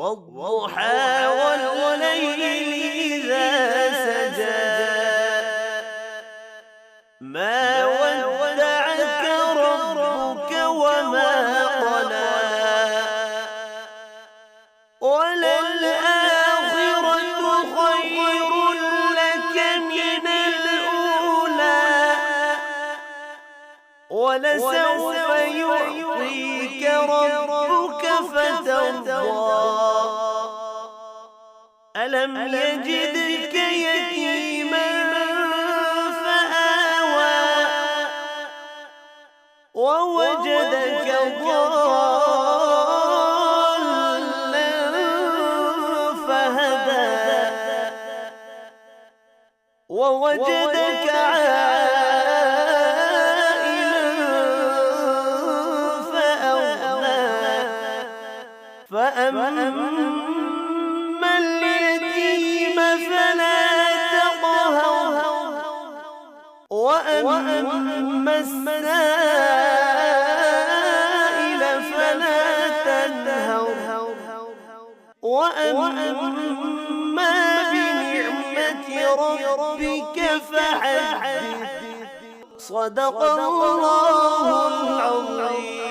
والضحى والليل إذا سجى ما ودعك ربك وما قلى وللآخرة خير لك من الأولى ولسوف يعطيك ربك فترضى ألم يجدك يتيما فآوى ووجدك ضالا فهدى ووجدك عائلا فأغنى فأما اليتيم فلا تقهر وأما السائل فلا تنهر وأما بنعمة ربك فحدث صدق الله العظيم.